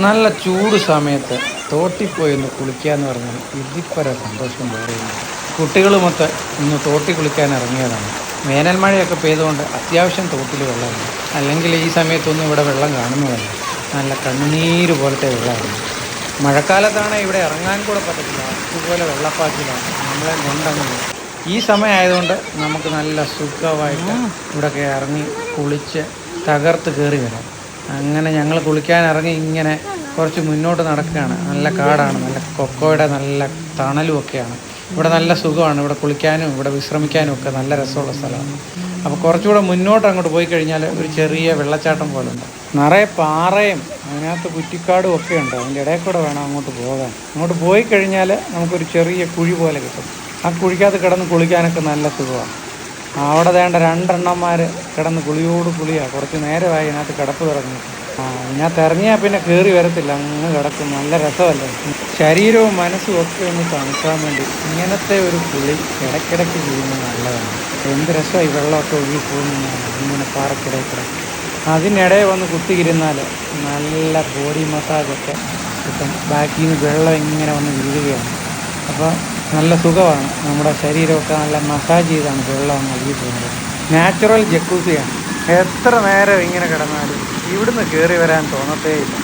നല്ല ചൂട് സമയത്ത് തോട്ടിൽ പോയി ഒന്ന് കുളിക്കുക എന്ന് പറഞ്ഞാൽ ഇതിപ്പര സന്തോഷം വേറെയുണ്ട്. കുട്ടികളുമൊത്ത് ഇന്ന് തോട്ടിൽ കുളിക്കാൻ ഇറങ്ങിയതാണ്. വേനൽ മഴയൊക്കെ പെയ്തുകൊണ്ട് അത്യാവശ്യം തോട്ടിൽ വെള്ളമുണ്ട്. അല്ലെങ്കിൽ ഈ സമയത്തൊന്നും ഇവിടെ വെള്ളം കാണുന്നതല്ല. നല്ല കണ്ണുനീര് പോലത്തെ വെള്ളമാണ്. മഴക്കാലത്താണ് ഇവിടെ ഇറങ്ങാൻ കൂടെ പറ്റത്തില്ല. അതുപോലെ വെള്ളപ്പാച്ചിലാണ് നമ്മളെ കൊണ്ടങ്ങ് പോകും. ഈ സമയമായതുകൊണ്ട് നമുക്ക് നല്ല സുഖമായിട്ട് ഇവിടെയൊക്കെ ഇറങ്ങി കുളിച്ച് തകർത്ത് കയറി വരാം. അങ്ങനെ ഞങ്ങൾ കുളിക്കാൻ ഇറങ്ങി ഇങ്ങനെ കുറച്ച് മുന്നോട്ട് നടക്കുകയാണ്. നല്ല കാടാണ്, നല്ല കൊക്കോയുടെ നല്ല തണലും ഒക്കെയാണ്. ഇവിടെ നല്ല സുഖമാണ്. ഇവിടെ കുളിക്കാനും ഇവിടെ വിശ്രമിക്കാനും ഒക്കെ നല്ല രസമുള്ള സ്ഥലമാണ്. അപ്പോൾ കുറച്ചുകൂടെ മുന്നോട്ട് അങ്ങോട്ട് പോയി കഴിഞ്ഞാൽ ഒരു ചെറിയ വെള്ളച്ചാട്ടം പോലെ ഉണ്ട്. നിറയെ പാറയും അതിനകത്ത് കുറ്റിക്കാടും ഒക്കെ ഉണ്ട്. അതിൻ്റെ ഇടയിൽ കൂടെ വേണം അങ്ങോട്ട് പോകാൻ. അങ്ങോട്ട് പോയി കഴിഞ്ഞാൽ നമുക്കൊരു ചെറിയ കുഴി പോലെ കിട്ടും. ആ കുഴിക്കകത്ത് കിടന്ന് കുളിക്കാനൊക്കെ നല്ല സുഖമാണ്. അവിടെ വേണ്ട രണ്ടെണ്ണന്മാർ കിടന്ന് കുളിയോട് കുളിയാണ്. കുറച്ച് നേരമായി ഇതിനകത്ത് കിടപ്പ് തുടങ്ങി. ഇതിനകത്ത് ഇറങ്ങിയാൽ പിന്നെ കയറി വരത്തില്ല, അങ്ങ് കിടക്കും. നല്ല രസമല്ലേ. ശരീരവും മനസ്സും ഒക്കെ ഒന്ന് തണുക്കാൻ വേണ്ടി ഇങ്ങനത്തെ ഒരു കുളി ഇടയ്ക്കിടയ്ക്ക് ചെയ്യുന്നത് നല്ലതാണ്. എന്ത് രസമായി വെള്ളമൊക്കെ ഒഴുകി പോകുന്നതാണ് ഇങ്ങനെ പാറക്കിടയിൽ. അതിനിടയിൽ വന്ന് കുത്തിയിരുന്നാൽ നല്ല ബോഡി മസാജൊക്കെ കിട്ടും. ബാക്കിൽ നിന്ന് വെള്ളം ഇങ്ങനെ വന്ന് വീഴുകയാണ്. അപ്പോൾ നല്ല സുഖമാണ്. നമ്മുടെ ശരീരമൊക്കെ നല്ല മസാജ് ചെയ്താണ് വെള്ളം അങ്ങ് ഒഴുകി പോകുന്നത്. നാച്ചുറൽ ജക്കൂസിയാണ്. എത്ര നേരം ഇങ്ങനെ കിടന്നാലും ഇവിടുന്ന് കയറി വരാൻ തോന്നത്തേയില്ല.